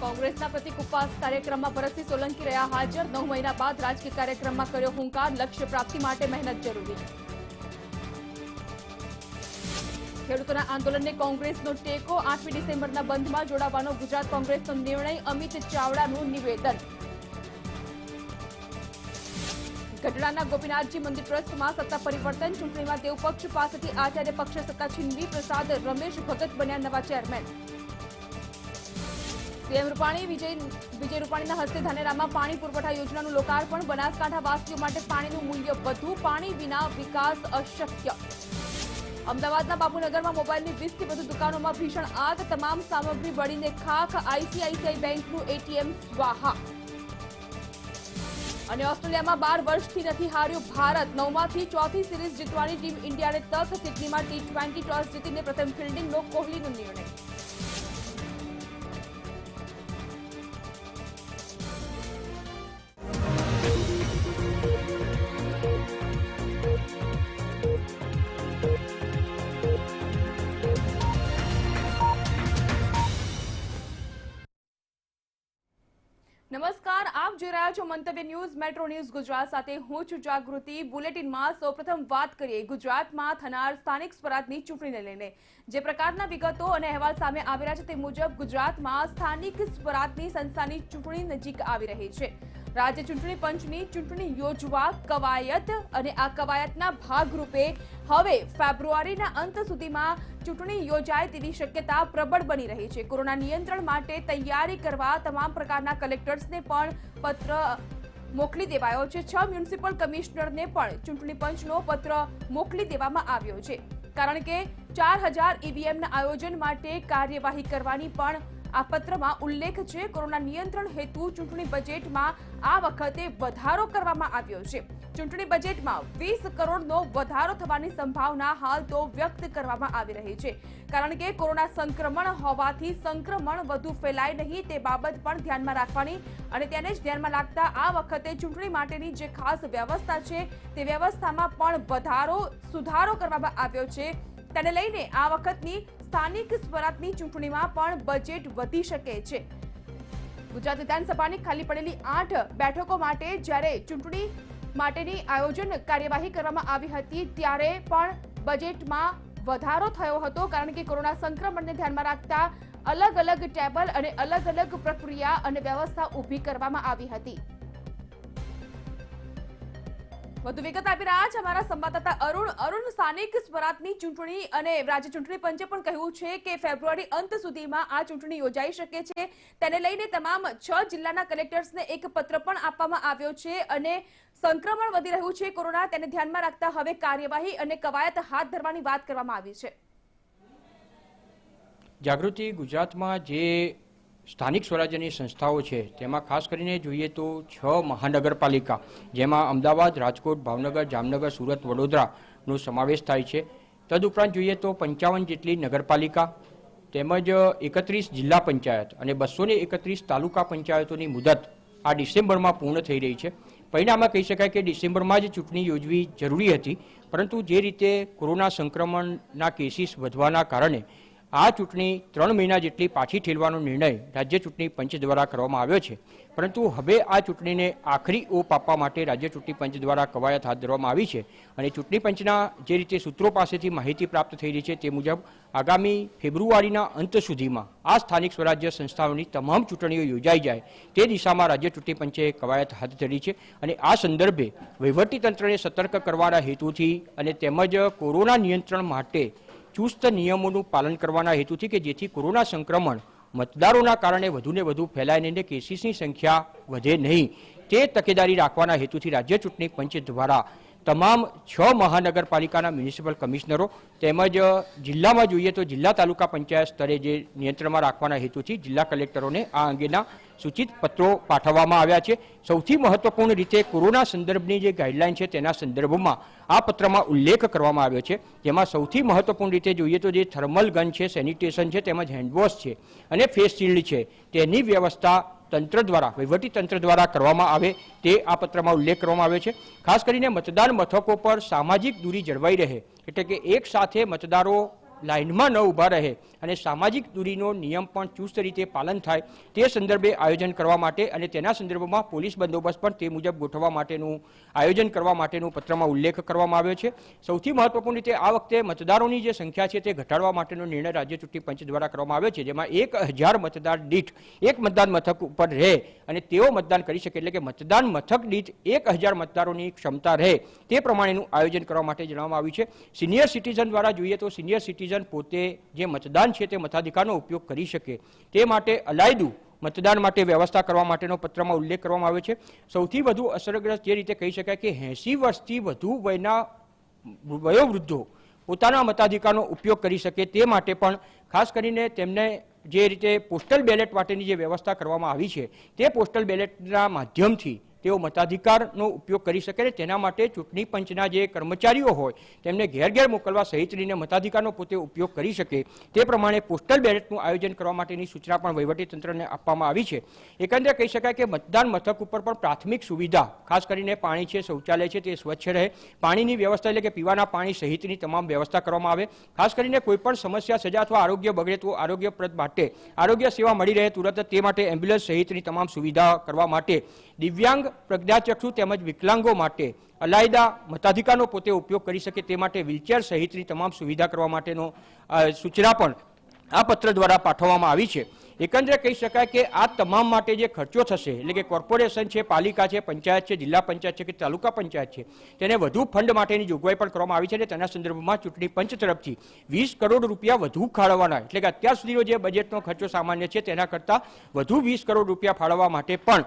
કોંગ્રેસના પ્રતિક ઉપવાસ કાર્યક્રમમાં ભરતસિંહ સોલંકી રહ્યા હાજર। 9 મહિના બાદ રાજકીય કાર્યક્રમમાં કર્યો હુંકાર, લક્ષ્ય પ્રાપ્તિ માટે મહેનત જરૂરી। ખેડૂતોના આંદોલનને કોંગ્રેસનો ટેકો, 8મી ડિસેમ્બરના બંધમાં જોડાવાનો ગુજરાત કોંગ્રેસનો નિર્ણય, અમિત ચાવડાનું નિવેદન। ગઢડાના ગોપીનાથજી મંદિર ટ્રસ્ટમાં સત્તા પરિવર્તન, ચૂંટણીમાં દેવપક્ષ પાસેથી આચાર્ય પક્ષે સત્તા છીનવી, પ્રસાદ રમેશ ભગત બન્યા નવા ચેરમેન। સીએમ રૂપાણી વિજય રૂપાણીના હસ્તે ધાનેરામાં પાણી પુરવઠા યોજનાનું લોકાર્પણ, બનાસકાંઠા વાસીઓ માટે પાણીનું મૂલ્ય વધુ, પાણી વિના વિકાસ અશક્ય। અમદાવાદના બાપુનગરમાં મોબાઈલની 20થી વધુ દુકાનોમાં ભીષણ આગ, તમામ સામગ્રી બળીને ખાખ, આઈસીઆઈસીઆઈ બેંકનું એટીએમ સ્વાહા। અને ઓસ્ટ્રેલિયામાં 12 વર્ષથી નથી હાર્યું ભારત, 9માંથી 4થી સિરીઝ જીતવાની ટીમ ઇન્ડિયાને તક, સિડનીમાં T20 ટોસ જીતીને પ્રથમ ફિલ્ડિંગનો કોહલીનો નિર્ણય। નમસ્કાર, આપ જોઈ રહ્યા છો મંતવ્ય ન્યૂઝ મેટ્રો ન્યૂઝ ગુજરાત સાથે હું છું જાગૃતિ। બુલેટિનમાં સૌપ્રથમ વાત કરીએ ગુજરાતમાં થનાર સ્થાનિક સ્વરાજની ચૂંટણીને લઈને। જે પ્રકારના વિગતો અને અહેવાલ સામે આવી રહ્યા છે તે મુજબ ગુજરાતમાં સ્થાનિક સ્વરાજની સંસ્થાની ચૂંટણી નજીક આવી રહી છે। રાજ્ય ચૂંટણી પંચની ચૂંટણી યોજવા કવાયત અને આ કવાયતના ભાગરૂપે હવે ફેબ્રુઆરીના અંત સુધીમાં ચૂંટણી યોજાય તેવી શક્યતા પ્રબળ બની રહી છે। કોરોના નિયંત્રણ માટે તૈયારી કરવા તમામ પ્રકારના કલેક્ટર્સને પણ પત્ર મોકલી દેવાયો છે। 6 મ્યુનિસિપલ કમિશનરને પણ ચૂંટણી પંચનો પત્ર મોકલી દેવામાં આવ્યો છે, કારણ કે 4000 ઈવીએમના આયોજન માટે કાર્યવાહી કરવાની પણ આ પત્રમાં ઉલ્લેખ છે। કોરોના નિયંત્રણ હેતુ ચૂંટણી બજેટમાં આ વખતે વધારો કરવામાં આવ્યો છે। ચૂંટણી બજેટમાં 20 કરોડનો વધારો થવાની સંભાવના હાલ તો વ્યક્ત કરવામાં આવી રહી છે, કારણ કે કોરોના સંક્રમણ હોવાથી સંક્રમણ વધુ ફેલાય નહીં તે બાબત પણ ધ્યાનમાં રાખવાની અને તેને જ ધ્યાનમાં રાખતા આ વખતે ચૂંટણી માટેની જે ખાસ વ્યવસ્થા છે તે વ્યવસ્થામાં પણ સુધારો કરવામાં આવ્યો છે। તેને લઈને આ વખતની સ્થાનિક સ્વરાજની ચૂંટણીમાં પણ બજેટ વધી શકે છે। ગુજરાત વિધાનસભાની ખાલી પડેલી 8 બેઠકો માટે જ્યારે ચૂંટણી માટેની આયોજન કાર્યવાહી કરવામાં આવી હતી ત્યારે પણ બજેટમાં વધારો થયો હતો, કારણ કે કોરોના સંક્રમણને ધ્યાનમાં રાખતા અલગ અલગ ટેબલ અને અલગ અલગ પ્રક્રિયા અને વ્યવસ્થા ઊભી કરવામાં આવી હતી। વધુ વિગત આપી રહ્યા છે અમારા સંવાદદાતા અરુણ। સ્થાનિક સ્વરાજની ચૂંટણી અને રાજ્ય ચૂંટણી પંચે પણ કહ્યું છે કે ફેબ્રુઆરી અંત સુધીમાં આ ચૂંટણી યોજાઈ શકે છે। તેને લઈને તમામ 6 જિલ્લાના કલેક્ટર્સને એક પત્ર પણ આપવામાં આવ્યો છે અને સંક્રમણ વધી રહ્યું છે કોરોના, તેને ધ્યાનમાં રાખતા હવે કાર્યવાહી અને કવાયત હાથ ધરવાની વાત કરવામાં આવી છે। જાગૃતિ, ગુજરાતમાં જે સ્થાનિક સ્વરાજ્યની સંસ્થાઓ છે તેમાં ખાસ કરીને જોઈએ તો 6 મહાનગરપાલિકા, જેમાં અમદાવાદ, રાજકોટ, ભાવનગર, જામનગર, સુરત, વડોદરાનો સમાવેશ થાય છે। તદુપરાંત જોઈએ તો 55 જેટલી નગરપાલિકા તેમજ 31 જિલ્લા પંચાયત અને 231 તાલુકા પંચાયતોની મુદત આ ડિસેમ્બરમાં પૂર્ણ થઈ રહી છે। પરિણામે કહી શકાય કે ડિસેમ્બરમાં જ ચૂંટણી યોજવી જરૂરી હતી, પરંતુ જે રીતે કોરોના સંક્રમણના કેસીસ વધવાના કારણે આ ચૂંટણી 3 મહિના જેટલી પાછી ઠેલવાનો નિર્ણય રાજ્ય ચૂંટણી પંચ દ્વારા કરવામાં આવ્યો છે। પરંતુ હવે આ ચૂંટણીને આખરી ઓપ આપવા માટે રાજ્ય ચૂંટણી પંચ દ્વારા કવાયત હાથ ધરવામાં આવી છે અને ચૂંટણી પંચના જે રીતે સૂત્રો પાસેથી માહિતી પ્રાપ્ત થઈ રહી છે તે મુજબ આગામી ફેબ્રુઆરીના અંત સુધીમાં આ સ્થાનિક સ્વરાજ્ય સંસ્થાઓની તમામ ચૂંટણીઓ યોજાઈ જાય તે દિશામાં રાજ્ય ચૂંટણી પંચે કવાયત હાથ ધરી છે અને આ સંદર્ભે વહીવટીતંત્રને સતર્ક કરવાના હેતુથી અને તેમજ કોરોના નિયંત્રણ માટે ચુસ્ત નિયમોનું પાલન કરવાના હેતુથી કે જેથી કોરોના સંક્રમણ મતદારોના કારણે વધુને વધુ ફેલાય નહીં, કેસીસની સંખ્યા વધે નહીં, તે તકેદારી રાખવાના હેતુથી રાજ્ય ચૂંટણી પંચ દ્વારા તમામ 6 મહાનગરપાલિકાના મ્યુનિસિપલ કમિશનરો તેમજ જિલ્લામાં જોઈએ તો જિલ્લા તાલુકા પંચાયત સ્તરે જે નિયંત્રણમાં રાખવાના હેતુથી જિલ્લા કલેક્ટરોને આ અંગેના સૂચિત પત્રો પાઠવવામાં આવ્યા છે। સૌથી મહત્વપૂર્ણ રીતે કોરોના સંદર્ભની જે ગાઈડલાઈન છે તેના સંદર્ભમાં આ પત્રમાં ઉલ્લેખ કરવામાં આવ્યો છે, જેમાં સૌથી મહત્વપૂર્ણ રીતે જોઈએ તો જે થર્મલ ગન છે, સેનિટેશન છે, તેમજ હેન્ડવોશ છે અને ફેસ શિલ્ડ છે તેની વ્યવસ્થા તંત્ર દ્વારા વહીવટી તંત્ર દ્વારા કરવામાં આવે તે આ પત્રમાં ઉલ્લેખ કરવામાં આવ્યો છે। ખાસ કરીને મતદાન મથકો પર સામાજિક દૂરી જળવાઈ રહે, એટલે કે એક સાથે મતદારો લાઇનમાં ન ઊભા રહે અને સામાજિક દૂરીનો નિયમ પણ ચુસ્ત રીતે પાલન થાય તે સંદર્ભે આયોજન કરવા માટે અને તેના સંદર્ભમાં પોલીસ બંદોબસ્ત પણ તે મુજબ ગોઠવવા માટેનું આયોજન કરવા માટેનું પત્રમાં ઉલ્લેખ કરવામાં આવ્યો છે. સૌથી મહત્વપૂર્ણ રીતે આ વખતે મતદારોની જે સંખ્યા છે તે ઘટાડવા માટેનો નિર્ણય રાજ્ય ચૂંટણી પંચ દ્વારા કરવામાં આવ્યો છે, જેમાં 1000 મતદાર દીઠ એક મતદાન મથક ઉપર રહે અને તેઓ મતદાન કરી શકે, એટલે કે મતદાન મથક દીઠ 1000 મતદારોની ક્ષમતા રહે તે પ્રમાણેનું આયોજન કરવા માટે જણાવવામાં આવ્યું છે. સિનિયર સિટીઝન દ્વારા જોઈએ તો સિનિયર સિટીઝન પોતે જે મતદાન છે તે મતાધિકારનો ઉપયોગ કરી શકે તે માટે અલાયદું મતદાન માટે વ્યવસ્થા કરવા માટેનો પત્રમાં ઉલ્લેખ કરવામાં આવ્યો છે. સૌથી વધુ અસરગ્રસ્ત જે રીતે કહી શકાય કે 80 વર્ષથી વધુ વયના વયોવૃદ્ધો પોતાના મતાધિકારનો ઉપયોગ કરી શકે તે માટે પણ ખાસ કરીને તેમને જે રીતે પોસ્ટલ બેલેટ માટેની જે વ્યવસ્થા કરવામાં આવી છે તે પોસ્ટલ બેલેટના માધ્યમથી તેઓ મતાધિકારનો ઉપયોગ કરી શકે ને તેના માટે ચૂંટણી પંચના જે કર્મચારીઓ હોય તેમને ઘેર ઘેર મોકલવા સહિત રહીને મતાધિકારનો પોતે ઉપયોગ કરી શકે તે પ્રમાણે પોસ્ટલ બેલેટનું આયોજન કરવા માટેની સૂચના પણ વહીવટીતંત્રને આપવામાં આવી છે. એકંદરે કહી શકાય કે મતદાન મથક ઉપર પણ પ્રાથમિક સુવિધા ખાસ કરીને પાણી છે, શૌચાલય છે તે સ્વચ્છ રહે, પાણીની વ્યવસ્થા એટલે કે પીવાના પાણી સહિતની તમામ વ્યવસ્થા કરવામાં આવે. ખાસ કરીને કોઈ પણ સમસ્યા સજા અથવા આરોગ્ય બગડે તો આરોગ્યપ્રદ માટે આરોગ્ય સેવા મળી રહે તુરંત તે માટે એમ્બ્યુલન્સ સહિતની તમામ સુવિધા કરવા માટે દિવ્યાંગ, પ્રજ્ઞાચક્ષુ તેમજ વિકલાંગો માટે અલાયદા મતાધિકારનો પોતે ઉપયોગ કરી શકે તે માટે વ્હીલચેર સહિતની તમામ સુવિધા કરવા માટેનો સૂચના પણ આ પત્ર દ્વારા પાઠવવામાં આવી છે. એકંદરે કહી શકાય કે આ તમામ માટે જે ખર્ચો થશે એટલે કે કોર્પોરેશન છે, પાલિકા છે, પંચાયત છે, જિલ્લા પંચાયત છે કે તાલુકા પંચાયત છે તેને વધુ ફંડ માટેની જોગવાઈ પણ કરવામાં આવી છે અને તેના સંદર્ભમાં ચૂંટણી પંચ તરફથી 20 કરોડ રૂપિયા વધુ ફાળવવાના એટલે કે અત્યાર સુધીનો જે બજેટનો ખર્ચો સામાન્ય છે તેના કરતાં વધુ 20 કરોડ રૂપિયા ફાળવવા માટે પણ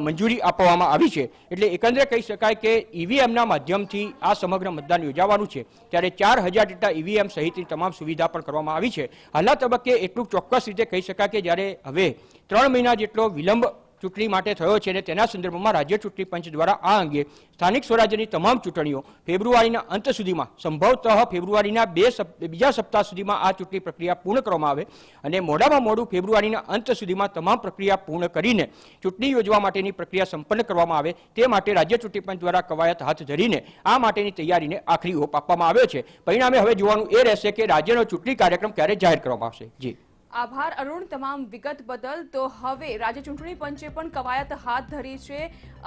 મંજૂરી આપવામાં આવી છે. એટલે એકંદરે કહી શકાય કે ઈવીએમના માધ્યમથી આ સમગ્ર મતદાન યોજાવાનું છે ત્યારે 4000 જેટલા ઈવીએમ સહિતની તમામ સુવિધા પણ કરવામાં આવી છે. હાલના તબક્કે એટલું ચોક્કસ રીતે કહી શકાય કે જ્યારે હવે 3 મહિના જેટલો વિલંબ ચૂંટણી માટે થયો છે અને તેના સંદર્ભમાં રાજ્ય ચૂંટણી પંચ દ્વારા આ અંગે સ્થાનિક સ્વરાજ્યની તમામ ચૂંટણીઓ ફેબ્રુઆરીના અંત સુધીમાં સંભવતઃ ફેબ્રુઆરીના બીજા સપ્તાહ સુધીમાં આ ચૂંટણી પ્રક્રિયા પૂર્ણ કરવામાં આવે અને મોડામાં મોડું ફેબ્રુઆરીના અંત સુધીમાં તમામ પ્રક્રિયા પૂર્ણ કરીને ચૂંટણી યોજવા માટેની પ્રક્રિયા સંપન્ન કરવામાં આવે તે માટે રાજ્ય ચૂંટણી પંચ દ્વારા કવાયત હાથ ધરીને આ માટેની તૈયારીને આખરી ઓપ આપવામાં આવ્યો છે. પરિણામે હવે જોવાનું એ રહેશે કે રાજ્યનો ચૂંટણી કાર્યક્રમ ક્યારે જાહેર કરવામાં આવશે. જી આભાર અરુણ તમામ વિગત બદલ. તો હવે રાજ્ય ચૂંટણી પંચે પણ કવાયત હાથ ધરી છે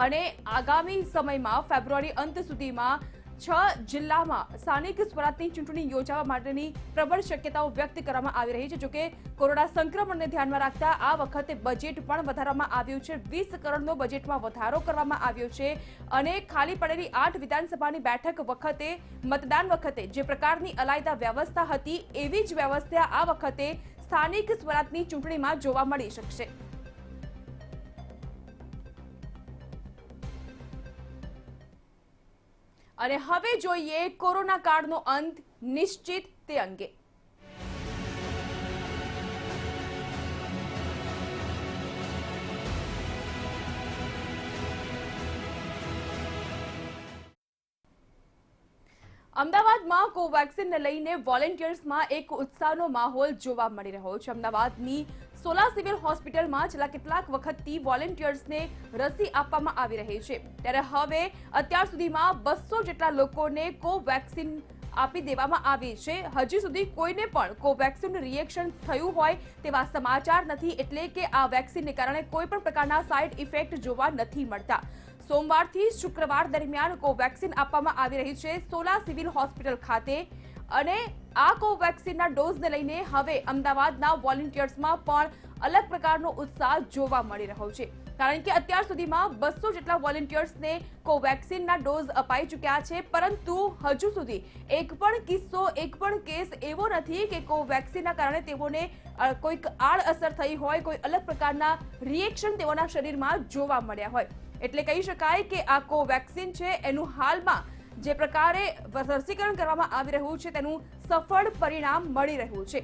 અને આગામી સમયમાં ફેબ્રુઆરી અંત સુધીમાં 6 જિલ્લામાં સ્થાનિક સ્વરાજની ચૂંટણી યોજવા માટેની પ્રબળ શક્યતાઓ વ્યક્ત કરવામાં આવી રહી છે. જોકે કોરોના સંક્રમણને ધ્યાનમાં રાખતા આ વખતે બજેટ પણ વધારવામાં આવ્યું છે. 20 કરોડનો બજેટમાં વધારો કરવામાં આવ્યો છે અને ખાલી પડેલી 8 વિધાનસભાની બેઠક વખતે મતદાન વખતે જે પ્રકારની અલાયદા વ્યવસ્થા હતી એવી જ વ્યવસ્થા આ વખતે સ્થાનિક સ્વરાજની ચૂંટણીમાં જોવા મળી શકશે. અને હવે જોઈએ કોરોના કાળનો અંત નિશ્ચિત તે અંગે. અમદાવાદમાં કોવેક્સિનને લઈને વોલેન્ટિયર્સમાં એક ઉત્સાહનો માહોલ જોવા મળી રહ્યો છે. અમદાવાદની સોલા સિવિલ હોસ્પિટલમાં છેલ્લા કેટલાક વખતથી વોલેન્ટિયર્સને રસી આપવામાં આવી રહી છે ત્યારે હવે અત્યાર સુધીમાં 200 જેટલા લોકોને કોવેક્સિન આપી દેવામાં આવી છે. હજી સુધી કોઈને પણ કોવેક્સિન રિએક્શન થયું હોય તેવા સમાચાર નથી એટલે કે આ વેક્સિનને કારણે કોઈ પણ પ્રકારના સાઇડ ઇફેક્ટ જોવા નથી મળતા. સોમવારથી શુક્રવાર દરમિયાન કોવેક્સિન આપવામાં આવી રહી છે સોલા સિવિલ હોસ્પિટલ ખાતે અને આ કોવેક્સિનના ડોઝને લઈને હવે અમદાવાદના વોલેન્ટિયર્સમાં પણ અલગ પ્રકારનો ઉત્સાહ જોવા મળી રહ્યો છે કારણ કે અત્યાર સુધીમાં 200 જેટલા વોલેન્ટિયર્સને કોવેક્સિનના ડોઝ અપાઈ ચૂક્યા છે પરંતુ હજુ સુધી એક પણ કેસ એવો નથી કે કોવેક્સિનના કારણે તેઓને કોઈક આડઅસર થઈ હોય, કોઈ અલગ પ્રકારના રિએક્શન તેઓના શરીરમાં જોવા મળ્યા હોય. એટલે કહી શકાય કે આ કોવેક્સિન છે એનું હાલમાં જે પ્રકારે રસીકરણ કરવામાં આવી રહ્યું છે તેનું સફળ પરિણામ મળી રહ્યું છે.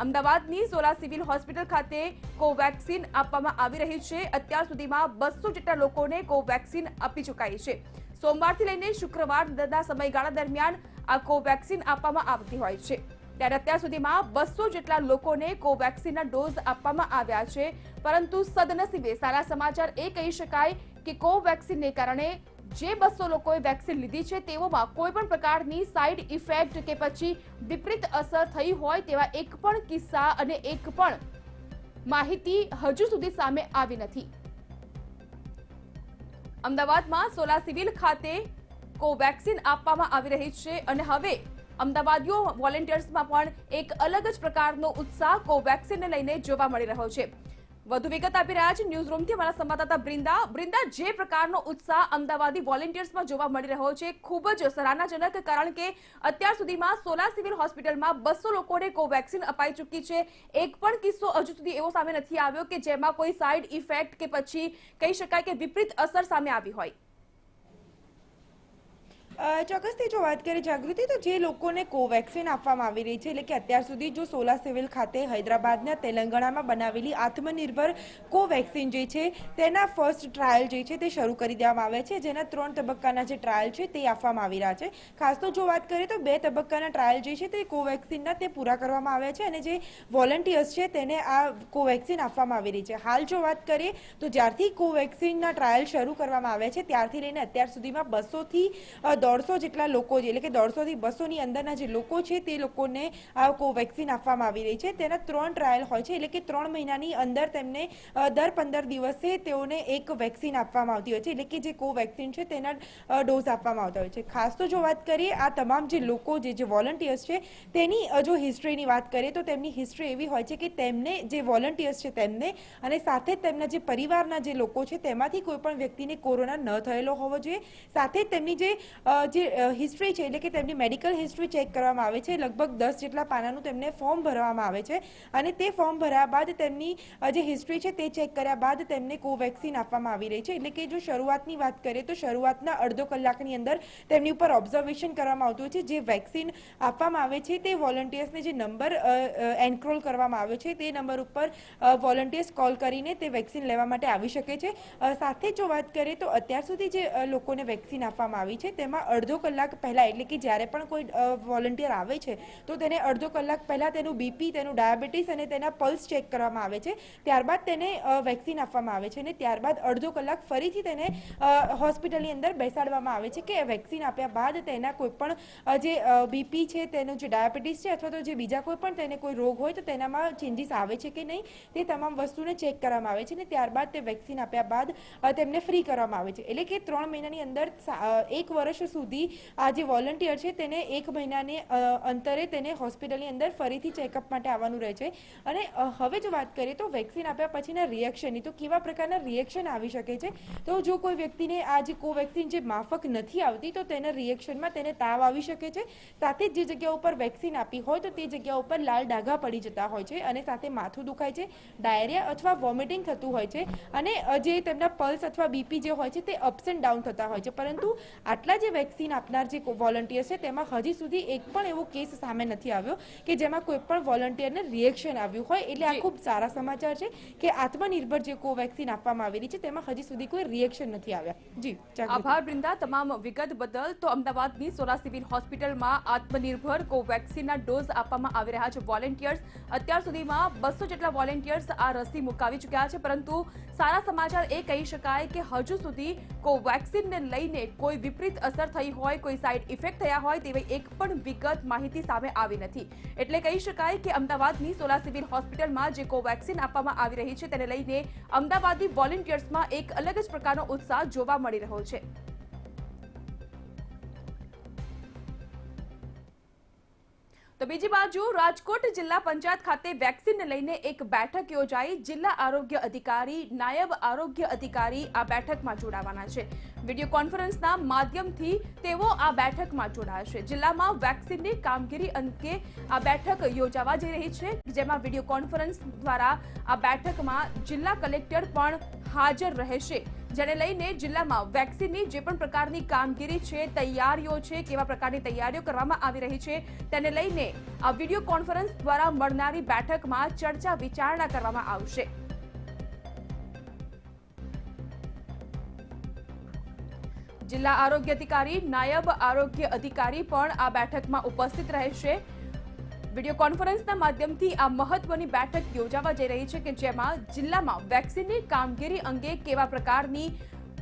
અમદાવાદની સોલા સિવિલ હોસ્પિટલ ખાતે કોવેક્સિન આપવામાં આવી રહી છે. અત્યાર સુધીમાં 200 જેટલા લોકોને કોવેક્સિન આપી ચૂકાઈ છે. સોમવારથી લઈને શુક્રવારના સમયગાળા દરમિયાન આ કોવેક્સિન આપવામાં આવતી હોય છે ત્યારે અત્યાર સુધીમાં 200 જેટલા લોકોને કોવેક્સિનના ડોઝ આપવામાં આવ્યા છે પરંતુ સદનસીબે સારા સમાચાર એ કહી શકાય કે કોવેક્સિનને કારણે જે 200 લોકોએ વેક્સિન લીધી છે તેઓમાં કોઈ પણ પ્રકારની સાઇડ ઇફેક્ટ કે પછી વિપરીત અસર થઈ હોય તેવા એક પણ કિસ્સા અને એક પણ માહિતી હજુ સુધી સામે આવી નથી. અમદાવાદમાં સોલા સિવિલ ખાતે કોવેક્સિન આપવામાં આવી રહી છે અને હવે અમદાવાદીઓ વોલેન્ટિયર્સમાં પણ એક અલગ જ પ્રકારનો ઉત્સાહ કોવેક્સિનને લઈને જોવા મળી રહ્યો છે. વધુ વિગત આપી રહ્યા છે ન્યૂઝ રૂમથી અમારા સંવાદદાતા બ્રિંદા. જે પ્રકારનો ઉત્સાહ અમદાવાદી વોલેન્ટિયર્સમાં જોવા મળી રહ્યો છે ખૂબ જ સરાહનાજનક, કારણ કે અત્યાર સુધીમાં સોલા સિવિલ હોસ્પિટલમાં 200 લોકોને કોવેક્સિન અપાઈ ચૂકી છે. એક પણ કિસ્સો હજુ સુધી એવો સામે નથી આવ્યો કે જેમાં કોઈ સાઇડ ઇફેક્ટ કે પછી કહી શકાય કે વિપરીત અસર સામે આવી હોય. ચોક્કસથી જો વાત કરીએ જાગૃતિ, તો જે લોકોને કોવેક્સિન આપવામાં આવી રહી છે, એટલે કે અત્યાર સુધી જો સોલા સિવિલ ખાતે હૈદરાબાદના તેલંગાણામાં બનાવેલી આત્મનિર્ભર કોવેક્સિન જે છે તેના ફર્સ્ટ ટ્રાયલ જે છે તે શરૂ કરી દેવામાં આવે છે, જેના 3 તબક્કાના જે ટ્રાયલ છે તે આપવામાં આવી રહ્યા છે. ખાસ તો જો વાત કરીએ તો 2 તબક્કાના ટ્રાયલ જે છે તે કોવેક્સિનના તે પૂરા કરવામાં આવ્યા છે અને જે વોલન્ટિયર્સ છે તેને આ કોવેક્સિન આપવામાં આવી રહી છે. હાલ જો વાત કરીએ તો જ્યારથી કોવેક્સિનના ટ્રાયલ શરૂ કરવામાં આવ્યા છે ત્યારથી લઈને અત્યાર સુધીમાં 200 થી 150 જેટલા લોકો છે, એટલે કે 150 થી 200 ની અંદરના જે લોકો છે તે લોકોને આ કોવેક્સિન આપવામાં આવી રહી છે. તેના 3 ટ્રાયલ હોય છે, એટલે કે 3 મહિનાની અંદર તેમને દર 15 દિવસે તેઓને એક વેક્સિન આપવામાં આવતી હોય છે, એટલે કે જે કોવેક્સિન છે તેના ડોઝ આપવામાં આવતા હોય છે. ખાસ તો જો વાત કરીએ આ તમામ જે લોકો જે વોલન્ટિયર્સ છે તેની જો હિસ્ટ્રીની વાત કરીએ તો તેમની હિસ્ટ્રી એવી હોય છે કે તેમને જે વોલન્ટિયર્સ છે તેમને અને સાથે જ તેમના જે પરિવારના જે લોકો છે તેમાંથી કોઈ પણ વ્યક્તિને કોરોના ન થયેલો હોવો જોઈએ. સાથે જ તેમની જે હિસ્ટ્રી છે, એટલે કે તેમની મેડિકલ હિસ્ટ્રી ચેક કરવામાં આવે છે. લગભગ 10 જેટલા પાનાનું તેમને ફોર્મ ભરવામાં આવે છે અને તે ફોર્મ ભર્યા બાદ તેમની જે હિસ્ટ્રી છે તે ચેક કર્યા બાદ તેમને કોવેક્સિન આપવામાં આવી રહી છે. એટલે કે જો શરૂઆતની વાત કરીએ તો શરૂઆતના અડધો કલાકની અંદર તેમની ઉપર ઓબ્ઝર્વેશન કરવામાં આવતું છે. જે વેક્સિન આપવામાં આવે છે તે વોલન્ટિયર્સને જે નંબર એનક્રોલ કરવામાં આવે છે તે નંબર ઉપર વોલન્ટિયર્સ કોલ કરીને તે વેક્સિન લેવા માટે આવી શકે છે. સાથે જો વાત કરીએ તો અત્યાર સુધી જે લોકોને વેક્સિન આપવામાં આવી છે તેમાં અડધો કલાક પહેલાં, એટલે કે જ્યારે પણ કોઈ વોલન્ટિયર આવે છે તો તેને અડધો કલાક પહેલાં તેનું બીપી, તેનું ડાયાબિટીસ અને તેના પલ્સ ચેક કરવામાં આવે છે. ત્યારબાદ તેને વેક્સિન આપવામાં આવે છે અને ત્યારબાદ અડધો કલાક ફરીથી તેને હોસ્પિટલની અંદર બેસાડવામાં આવે છે કે વેક્સિન આપ્યા બાદ તેના કોઈ પણ જે બીપી છે, તેનું જે ડાયાબિટીસ છે અથવા તો જે બીજા કોઈ પણ તેને કોઈ રોગ હોય તો તેનામાં ચેન્જીસ આવે છે કે નહીં તે તમામ વસ્તુને ચેક કરવામાં આવે છે અને ત્યારબાદ તે વેક્સિન આપ્યા બાદ તેમને ફ્રી કરવામાં આવે છે. એટલે કે 3 મહિનાની અંદર 1 વર્ષ સુધી આ જે વોલન્ટિયર છે તેને 1 મહિનાને અંતરે તેને હોસ્પિટલની અંદર ફરીથી ચેકઅપ માટે આવવાનું રહે છે. અને હવે જો વાત કરીએ તો વેક્સિન આપ્યા પછીના રિએક્શનની, તો કેવા પ્રકારના રિએક્શન આવી શકે છે, તો જો કોઈ વ્યક્તિને આ જે કોવેક્સિન જે માફક નથી આવતી તો તેના રિએક્શનમાં તેને તાવ આવી શકે છે. સાથે જ જે જગ્યા ઉપર વેક્સિન આપી હોય તો તે જગ્યા ઉપર લાલ ડાઘા પડી જતા હોય છે અને સાથે માથું દુખાય છે, ડાયરિયા અથવા વોમિટિંગ થતું હોય છે અને જે તેમના પલ્સ અથવા બીપી જે હોય છે તે અપ્સ એન્ડ ડાઉન થતા હોય છે. પરંતુ આટલા જે વેક્સિન આપનાર જે વોલન્ટિયર્સ છે તેમાં હજી સુધી એક પણ એવો કેસ સામે નથી આવ્યો કે જેમાં કોઈ પણ વોલન્ટિયરને રિએક્શન આવ્યું હોય. એટલે આ ખૂબ સારા સમાચાર છે કે આત્મનિર્ભર જે કોવેક્સિન આપવામાં આવી રહી છે તેમાં હજી સુધી કોઈ રિએક્શન નથી આવ્યા. જી આભાર બ્રિંદા તમામ વિગત બદલ. તો અમદાવાદની સોલા સિવિલ હોસ્પિટલમાં આત્મનિર્ભર કોવેક્સિનના ડોઝ આપવામાં આવી રહ્યા છે વોલેન્ટિયર્સ. અત્યાર સુધીમાં 200 જેટલા વોલેન્ટિયર્સ આ રસી મુકાવી ચૂક્યા છે, પરંતુ સારા સમાચાર એ કહી શકાય કે હજુ સુધી કોવેક્સિનને લઈને કોઈ વિપરીત અસર થઈ હોય, કોઈ સાઇડ ઇફેક્ટ થયા હોય તેવી એક પણ વિગત માહિતી સામે આવી નથી. એટલે કહી શકાય કે અમદાવાદની સોલા સિવિલ હોસ્પિટલમાં જે કોવેક્સિન આપવામાં આવી રહી છે તેને લઈને અમદાવાદી વોલેન્ટિયર્સમાં એક અલગ જ પ્રકારનો ઉત્સાહ જોવા મળી રહ્યો છે. તો બીજી બાજુ રાજકોટ જિલ્લા પંચાયત ખાતે વેક્સિનને લઈને એક બેઠક યોજાઈ. જિલ્લા આરોગ્ય અધિકારી, નાયબ આરોગ્ય અધિકારી આ બેઠકમાં જોડાવાના છે. વિડીયો કોન્ફરન્સના માધ્યમથી તેઓ આ બેઠકમાં જોડાશે. જિલ્લામાં વેક્સિનની કામગીરી અંગે આ બેઠક યોજાવા જઈ રહી છે, જેમાં વિડીયો કોન્ફરન્સ દ્વારા આ બેઠકમાં જિલ્લા કલેક્ટર પણ હાજર રહેશે. જેને લઈને જિલ્લામાં વેક્સિનની જે પણ પ્રકારની કામગીરી છે, તૈયારીઓ છે, કેવા પ્રકારની તૈયારીઓ કરવામાં આવી રહી છે તેને લઈને આ વિડીયો કોન્ફરન્સ દ્વારા મળનારી બેઠકમાં ચર્ચા વિચારણા કરવામાં આવશે. જિલ્લા આરોગ્ય અધિકારી, નાયબ આરોગ્ય અધિકારી પણ આ બેઠકમાં ઉપસ્થિત રહેશે. વિડીયો કોન્ફરન્સના માધ્યમથી આ મહત્વની બેઠક યોજાવા જઈ રહી છે કે જેમાં જિલ્લામાં વેક્સિનની કામગીરી અંગે કેવા પ્રકારની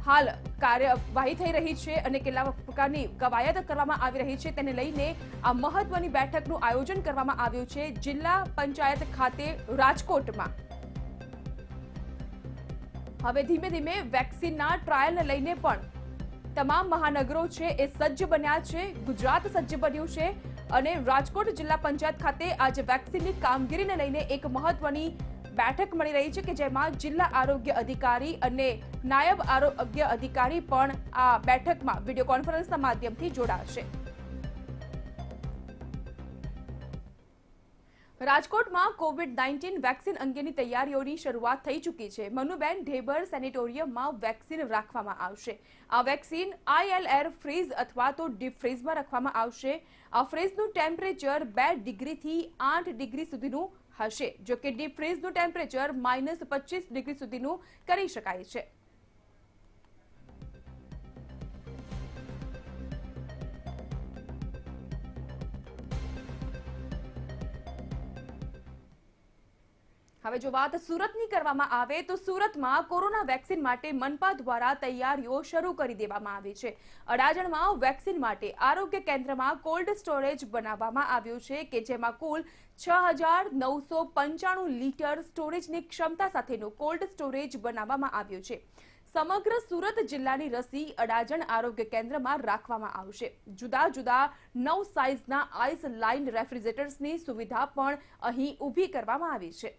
હાલ કાર્યવાહી થઈ રહી છે અને કેટલા પ્રકારની કવાયત કરવામાં આવી રહી છે તેને લઈને આ મહત્વની બેઠકનું આયોજન કરવામાં આવ્યું છે જિલ્લા પંચાયત ખાતે રાજકોટમાં. હવે ધીમે ધીમે વેક્સિનના ટ્રાયલને લઈને પણ તમામ મહાનગરો છે એ સજ્જ બન્યા છે. ગુજરાત સજ્જ બન્યું છે અને રાજકોટ જિલ્લા પંચાયત ખાતે આજે વેક્સિનની કામગીરીને લઈને એક મહત્વની બેઠક મળી રહી છે કે જેમાં જિલ્લા આરોગ્ય અધિકારી અને નાયબ આરોગ્ય અધિકારી પણ આ બેઠકમાં વિડીયો કોન્ફરન્સના માધ્યમથી જોડાશે. રાજકોટમાં કોવિડ-19 વેક્સિન અંગેની તૈયારીઓની શરૂઆત થઈ ચૂકી છે. મનુબેન ઢેબર સેનેટોરિયમમાં વેક્સિન રાખવામાં આવશે. આ વેક્સિન ILR ફ્રીઝ અથવા તો ડીપ ફ્રીઝમાં રાખવામાં આવશે. આ ફ્રીઝનું ટેમ્પરેચર 2 ડિગ્રીથી 8 ડિગ્રી સુધીનું હશે, જો કે ડીપ ફ્રીઝનું ટેમ્પરેચર -25 ડિગ્રી સુધીનું કરી શકાય છે. હવે જો વાત સુરતની કરવામાં આવે તો સુરતમાં કોરોના વેક્સિન માટે મનપા દ્વારા તૈયારીઓ શરૂ કરી દેવામાં આવી છે. અડાજણમાં વેક્સિન માટે આરોગ્ય કેન્દ્રમાં કોલ્ડ સ્ટોરેજ બનાવવામાં આવ્યું છે કે જેમાં કુલ 6,995 લીટર સ્ટોરેજની ક્ષમતા સાથેનું કોલ્ડ સ્ટોરેજ બનાવવામાં આવ્યું છે. સમગ્ર સુરત જિલ્લાની રસી અડાજણ આરોગ્ય કેન્દ્રમાં રાખવામાં આવશે. જુદા જુદા 9 સાઇઝના આઇસ લાઇન રેફ્રિજરેટર્સની સુવિધા પણ અહીં ઊભી કરવામાં આવી છે.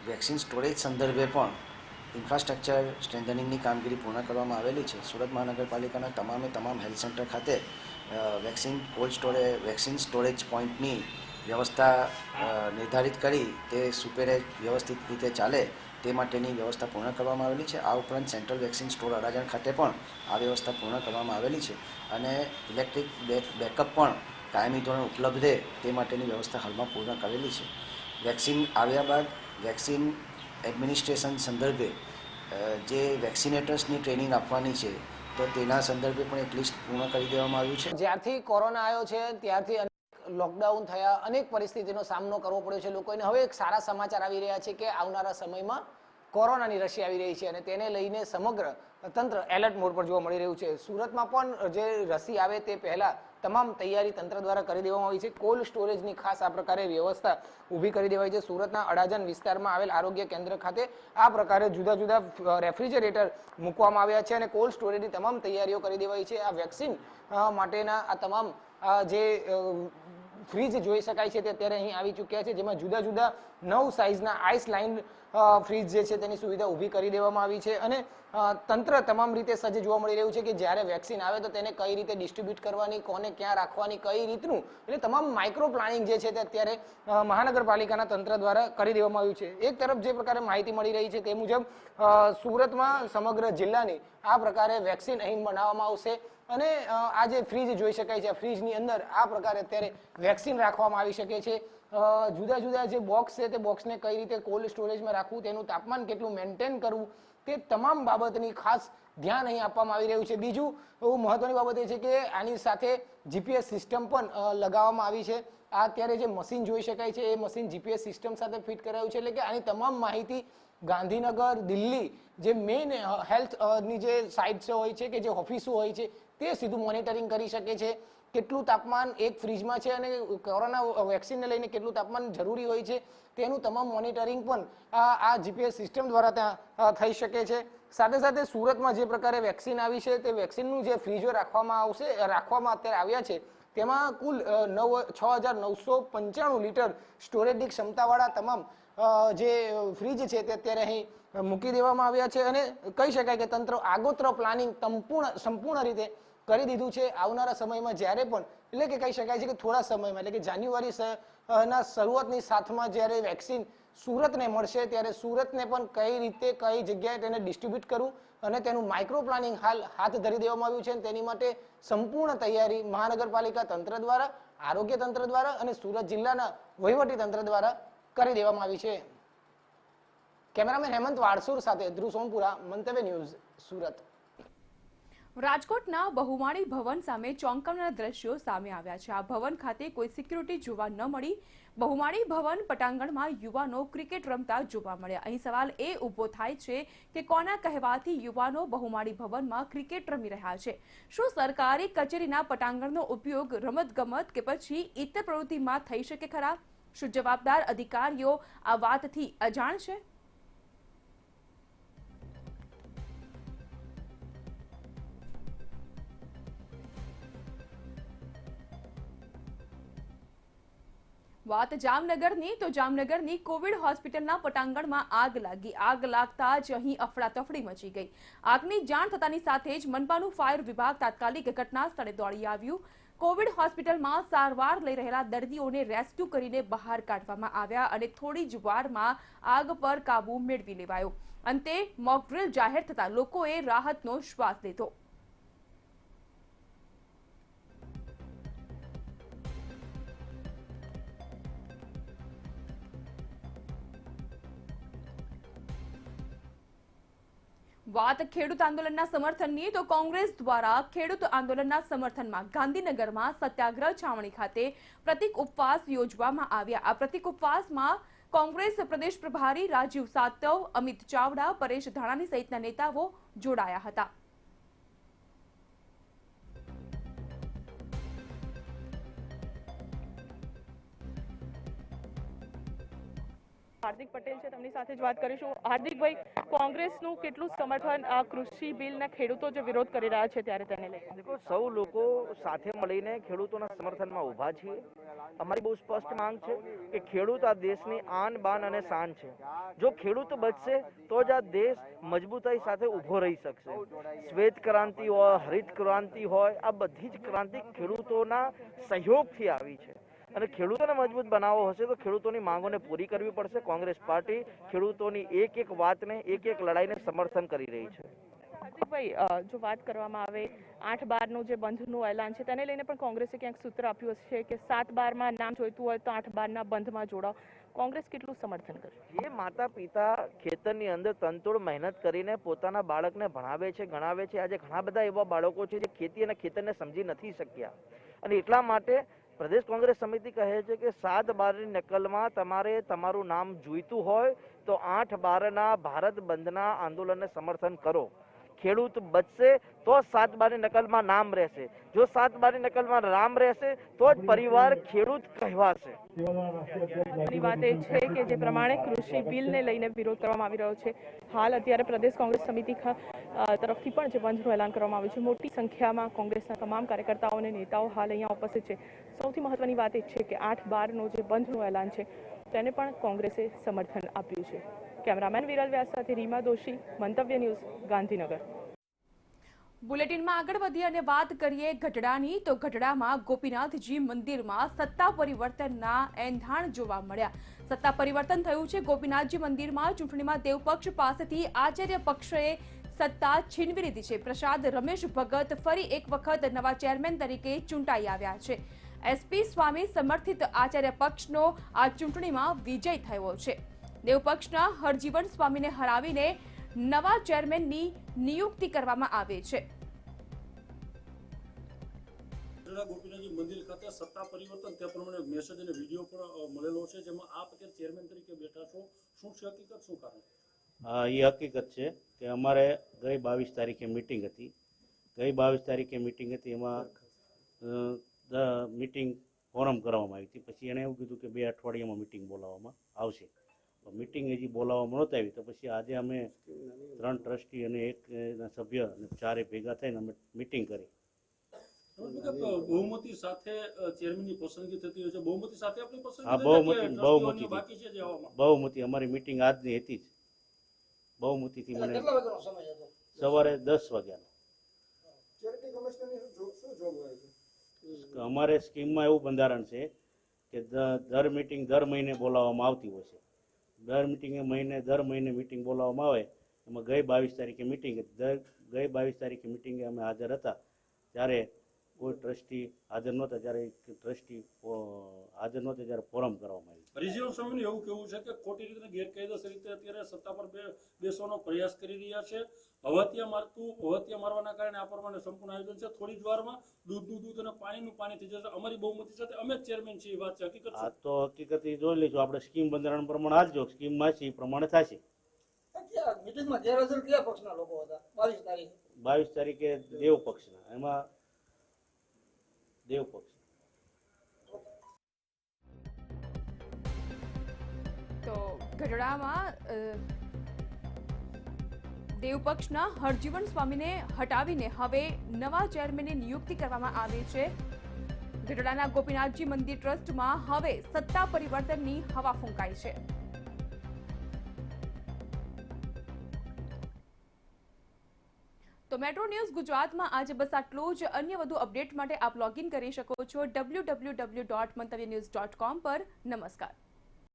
વેક્સિન સ્ટોરેજ સંદર્ભે પણ ઇન્ફ્રાસ્ટ્રક્ચર સ્ટ્રેન્થનિંગની કામગીરી પૂર્ણ કરવામાં આવેલી છે. સુરત મહાનગરપાલિકાના તમામ હેલ્થ સેન્ટર ખાતે વેક્સિન સ્ટોરેજ પોઈન્ટની વ્યવસ્થા નિર્ધારિત કરી તે સુપેરે વ્યવસ્થિત રીતે ચાલે તે માટેની વ્યવસ્થા પૂર્ણ કરવામાં આવેલી છે. આ ઉપરાંત સેન્ટ્રલ વેક્સિન સ્ટોર અડાજણ ખાતે પણ આ વ્યવસ્થા પૂર્ણ કરવામાં આવેલી છે અને ઇલેક્ટ્રિક બેકઅપ પણ કાયમી ધોરણે ઉપલબ્ધ રહે તે માટેની વ્યવસ્થા હાલમાં પૂર્ણ કરેલી છે. વેક્સિન આવ્યા બાદ વેક્સિન એડમિનિસ્ટ્રેશન સંદર્ભે જે વેક્સિનેટર્સની ટ્રેનિંગ આપવાની છે તો તેના સંદર્ભે પણ એક લિસ્ટ પૂર્ણ કરી દેવામાં આવ્યું છે. જ્યારથી કોરોના આવ્યો છે ત્યારથી લોકડાઉન થયા, અનેક પરિસ્થિતિનો સામનો કરવો પડ્યો છે લોકોને. હવે એક સારા સમાચાર આવી રહ્યા છે કે આવનારા સમયમાં કોરોનાની રસી આવી રહી છે અને તેને લઈને સમગ્ર તંત્ર એલર્ટ મોડ પર જોવા મળી રહ્યું છે. સુરતમાં પણ જે રસી આવે તે પહેલા તમામ તૈયારી તંત્ર દ્વારા કરી દેવામાં આવી છે. કોલ્ડ સ્ટોરેજની ખાસ આ પ્રકારે વ્યવસ્થા ઊભી કરી દેવાઈ છે. સુરતના અડાજણ વિસ્તારમાં આવેલ આરોગ્ય કેન્દ્ર ખાતે આ પ્રકારે જુદા જુદા રેફ્રિજરેટર મૂકવામાં આવ્યા છે અને કોલ્ડ સ્ટોરેજની તમામ તૈયારીઓ કરી દેવાઈ છે. આ વેક્સિન માટેના આ તમામ જે ફ્રીજ જોઈ શકાય છે તે અત્યારે અહીં આવી ચૂક્યા છે, જેમાં જુદા જુદા 9 સાઇઝના આઇસ લાઇન ફ્રીજ જે છે તેની સુવિધા ઊભી કરી દેવામાં આવી છે અને તંત્ર તમામ રીતે સજ્જ જોવા મળી રહ્યું છે કે જ્યારે વેક્સિન આવે તો તેને કઈ રીતે ડિસ્ટ્રીબ્યુટ કરવાની, કોને ક્યાં રાખવાની, કઈ રીતનું, એટલે તમામ માઇક્રો પ્લાનિંગ જે છે તે અત્યારે મહાનગરપાલિકાના તંત્ર દ્વારા કરી દેવામાં આવ્યું છે. એક તરફ જે પ્રકારે માહિતી મળી રહી છે તે મુજબ સુરતમાં સમગ્ર જિલ્લાની આ પ્રકારે વેક્સિન અહીં બનાવવામાં આવશે અને આ જે ફ્રીજ જોઈ શકાય છે, આ ફ્રીજની અંદર આ પ્રકારે અત્યારે વેક્સિન રાખવામાં આવી શકે છે. જુદા જુદા જે બોક્સ છે તે બોક્સને કઈ રીતે કોલ્ડ સ્ટોરેજમાં રાખવું, તેનું તાપમાન કેટલું મેન્ટેન કરવું, તે તમામ બાબતની ખાસ ધ્યાન અહીં આપવામાં આવી રહ્યું છે. બીજું મહત્વની બાબત એ છે કે આની સાથે GPS સિસ્ટમ પણ લગાવવામાં આવી છે. આ અત્યારે જે મશીન જોઈ શકાય છે એ મશીન GPS સિસ્ટમ સાથે ફિટ કરાયું છે, એટલે કે આની તમામ માહિતી ગાંધીનગર, દિલ્હી જે મેઇન હેલ્થની જે સાઇટ્સ હોય છે કે જે ઓફિસો હોય છે તે સીધું મોનિટરિંગ કરી શકે છે. કેટલું તાપમાન એક ફ્રીજમાં છે અને કોરોના વેક્સિનને લઈને કેટલું તાપમાન જરૂરી હોય છે તેનું તમામ મોનિટરિંગ પણ આ GPS સિસ્ટમ દ્વારા ત્યાં થઈ શકે છે. સાથે સાથે સુરતમાં જે પ્રકારે વેક્સિન આવી છે તે વેક્સિનનું જે ફ્રીજો રાખવામાં અત્યારે આવ્યા છે તેમાં કુલ 6,995 લીટર સ્ટોરેજની ક્ષમતાવાળા તમામ જે ફ્રીજ છે તે અત્યારે અહીં મૂકી દેવામાં આવ્યા છે અને કહી શકાય કે તંત્ર આગોતરા પ્લાનિંગ સંપૂર્ણ રીતે કરી દીધું છે. આવનારા સમયમાં જ્યારે પણ, એટલે કે કહી શકાય છે કે થોડા સમયમાં, એટલે કે જાન્યુઆરી ના શરૂઆતની સાથમાં જ્યારે વેક્સિન સુરતને મળશે ત્યારે સુરતને પણ કઈ રીતે કઈ જગ્યાએ તેને ડિસ્ટ્રીબ્યુટ કરવું અને તેનું માઇક્રો પ્લાનિંગ હાલ હાથ ધરી દેવામાં આવ્યું છે અને તેની માટે સંપૂર્ણ તૈયારી મહાનગરપાલિકા તંત્ર દ્વારા, આરોગ્ય તંત્ર દ્વારા અને સુરત જિલ્લાના વહીવટી તંત્ર દ્વારા કરી દેવામાં આવી છે. કેમેરામેન હેમંત વાડસુર સાથે ધ્રુવ સોમપુરા, મંતવ્ય ન્યૂઝ, સુરત. રાજકોટના બહુમાળી ભવન સામે ચોંકાવનારા દ્રશ્યો સામે આવ્યા છે. આ ભવન ખાતે કોઈ સિક્યુરિટી જોવા ન મળી. બહુમાળી ભવન પટાંગણમાં યુવાનો ક્રિકેટ રમતા જોવા મળ્યા. અહીં સવાલ એ ઊભો થાય છે કે કોના કહેવાથી યુવાનો બહુમાળી ભવનમાં ક્રિકેટ રમી રહ્યા છે? શું સરકારી કચેરીના પટાંગણનો ઉપયોગ રમતગમત કે પછી ઇતર પ્રવૃત્તિમાં થઈ શકે ખરા? શું જવાબદાર અધિકારીઓ આ વાતથી અજાણ છે? વાત જામનગરની તો જામનગરની કોવિડ હોસ્પિટલના પટાંગણમાં આગ લાગી. આગ લાગતા જ અહીં અફડાતફડી મચી ગઈ. આગની જાણ થતાની સાથે જ મનપાનું ફાયર વિભાગ તાત્કાલિક ઘટના સ્થળે દોડી આવ્યું. કોવિડ હોસ્પિટલમાં સારવાર લઈ રહેલા દર્દીઓને રેસ્ક્યુ કરીને બહાર કાઢવામાં આવ્યા અને થોડી જ વારમાં આગ પર કાબુ મેળવી લેવાયો. અંતે મોકડ્રીલ જાહેર થતા લોકોએ રાહતનો શ્વાસ લીધો. વાત ખેડૂત આંદોલનના સમર્થનની તો કોંગ્રેસ દ્વારા ખેડૂત આંદોલનના સમર્થનમાં ગાંધીનગરમાં સત્યાગ્રહ છાવણી ખાતે પ્રતિક ઉપવાસ યોજવામાં આવ્યા. આ પ્રતિક ઉપવાસમાં કોંગ્રેસ પ્રદેશ પ્રભારી રાજીવ સાતવ, અમિત ચાવડા, પરેશ ધાનાણી સહિતના નેતાઓ જોડાયા હતા. હાર્દિક પટેલ છે, તેમની સાથે જ વાત કરીશું. હાર્દિકભાઈ, કોંગ્રેસનું કેટલું સમર્થન આ કૃષિ બિલના ખેડૂતો જે વિરોધ કરી રહ્યા છે ત્યારે તેને લઈને? देखो સૌ લોકો સાથે મળીને ખેડૂતોના સમર્થનમાં ઊભા છીએ. અમારી બહુ સ્પષ્ટ માંગ છે કે ખેડૂત આ દેશની આન બાન અને શાન છે. જો ખેડૂત બચશે તો જ આ દેશ મજબૂતાઈ સાથે ઊભો રહી શકશે. શ્વેત ક્રાંતિ હોય, હરિત ક્રાંતિ હોય, આ બધી જ ક્રાંતિ ખેડૂતોના સહયોગથી આવી છે અને ખેડૂતોને મજબૂત બનાવવો હશે તો ખેડૂતોની માંગોને પૂરી કરવી પડશે. કોંગ્રેસ પાર્ટી ખેડૂતોની એક એક વાતને, એક એક લડાઈને સમર્થન કરી રહી છે. હાર્દિકભાઈ, જો વાત કરવામાં આવે 8/12નું જે બંધનું એલાન છે તેને લઈને પણ કોંગ્રેસે ક્યાંક સૂત્ર આપ્યું હશે કે 7/12માં નામ જોઈતું હોય તો 8/12ના બંધમાં જોડાઓ. કોંગ્રેસ કેટલું સમર્થન કરશે? જે માતા પિતા ખેતરની અંદર તનતોડ મહેનત કરીને પોતાના બાળકને ભણાવે છે, ગણાવે છે, આજે ઘણા બધા એવા બાળકો છે જે ખેતી અને ખેતરને સમજી નથી શક્યા અને એટલા માટે પ્રદેશ કોંગ્રેસ સમિતિ કહે છે કે 7/12ની નકલમાં તમારે તમારું નામ જોઈતું હોય તો 8/12ના ભારત બંધના આંદોલનને સમર્થન કરો. ખેડૂત બચશે તો 7/12ની નકલમાં નામ રહેશે. જો 7/12ની નકલમાં નામ રહેશે તો જ પરિવાર ખેડૂત કહેવાશે. વાત એ છે કે જે પ્રમાણે કૃષિ બિલને લઈને વિરોધ કરવામાં આવી રહ્યો છે, હાલ અત્યારે પ્રદેશ કોંગ્રેસ સમિતિ તરફથી પણ જે બંધનું એલાન કરવામાં આવ્યું છે. મોટી સંખ્યામાં કોંગ્રેસના તમામ કાર્યકર્તાઓ અને નેતાઓ હાલ અહીંયા ઉપસ્થિત છે. સૌથી મહત્વની વાત એ છે કે 8/12નું જે બંધનું એલાન છે તેને પણ કોંગ્રેસે સમર્થન આપ્યું છે. કેમેરામેન વિરલ વ્યાસ સાથે રીમા દોશી, મંતવ્ય ન્યૂઝ, ગાંધીનગર. બુલેટિનમાં આગળ વધી અને વાત કરીએ ગઢડાની તો ગઢડામાં ગોપીનાથજી મંદિરમાં સત્તા પરિવર્તનના એંધાણ જોવા મળ્યા. સત્તા પરિવર્તન થયું છે ગોપીનાથજી મંદિરમાં. ચૂંટણીમાં દેવપક્ષ પાસેથી આચાર્ય પક્ષે સત્તા છીનવી લીધી છે. પ્રસાદ રમેશ ભગત ફરી એક વખત નવા ચેરમેન તરીકે ચૂંટાઈ આવ્યા છે. એસપી સ્વામી સમર્થિત આચાર્ય પક્ષનો આ ચૂંટણીમાં વિજય થયો છે. દેવપક્ષના હરજીવન સ્વામીને હરાવીને નવા ચેરમેનની નિયુક્તિ કરવામાં આવે છે. ગોપીનાથજી મંદિર ખાતે સત્તા પરિવર્તન તે પ્રમાણે મેસેજ અને વિડીયો પણ મળેલો છે, જેમાં આપ અત્યારે ચેરમેન તરીકે બેઠા છો. શું છે હકીકત, શું કારણ? એ હકીકત છે કે અમારે ગઈ 22 તારીખે મિટિંગ હતી. એમાં મિટિંગ ફોરમ કરવામાં આવી હતી. પછી એણે એવું કીધું કે 2 અઠવાડિયામાં મિટિંગ બોલાવવામાં આવશે. મિટિંગ હજી બોલાવવામાં નહોતી આવી તો પછી આજે અમે 3 ટ્રસ્ટી અને 1 સભ્ય અને 4 ભેગા થઈને અમે મિટિંગ કરી. બહુમતી સાથે ચેરમેનની પસંદગી થતી હોય છે. બહુમતી સાથે આપણી પસંદગી? હા, બહુમતી અમારી મિટિંગ આજની હતી જ. બહુમતીથી મને સવારે 10 વાગ્યાનો. અમારે સ્કીમમાં એવું બંધારણ છે કે દર મહિને બોલાવવામાં આવતી હોય છે. દર મહિને મિટિંગ બોલાવવામાં આવે. એમાં ગઈ 22 તારીખે મિટિંગ હતી. ગઈ 22 તારીખે મિટિંગે અમે હાજર હતા ત્યારે કોઈ ટ્રસ્ટી હાજર નહોતા જ્યારે ટ્રસ્ટી હાજર નહોતા ત્યારે ફોરમ કરવામાં આવ્યું. રિઝિયન સ્વામીનું એવું કહેવું છે કે ખોટી રીતે ગેરકાયદેસર રીતે અત્યારે સત્તા પર બેસવાનો પ્રયાસ કરી રહ્યા છે. હવતિયા મારવાના કારણે આ પ્રમાણે સંપૂર્ણ આયોજન છે. થોડી જ વારમાં દૂધનું દૂધ અને પાણીનું પાણી થઈ જશે. અમારી બહુમતી સાથે અમે જ ચેરમેન છીએ, એ વાત છે, હકીકત છે. આ તો હકીકત ઈ જોઈ લઈશું આપણે. સ્કીમ બંધારણ પ્રમાણે હાલજો, સ્કીમમાં છે એ પ્રમાણે થશે. મીટિંગમાં ગેરહાજર કયા પક્ષના લોકો હતા 22 તારીખે? 22 તારીખે દેવ પક્ષના, એમાં દેવ પક્ષ. તો ગઢડામાં દેવપક્ષના હરજીવન સ્વામીને હટાવીને હવે નવા ચેરમેનની નિયુક્તિ કરવામાં આવી છે. ગઢડાના ગોપીનાથજી મંદિર ટ્રસ્ટમાં હવે સત્તા પરિવર્તનની હવા ફૂંકાઈ છે. તો મેટ્રો ન્યૂઝ ગુજરાતમાં આજે બસ આટલું જ. અન્ય વધુ અપડેટ માટે આપ લોગિન કરી શકો છો www.mantavynews.com પર. નમસ્કાર.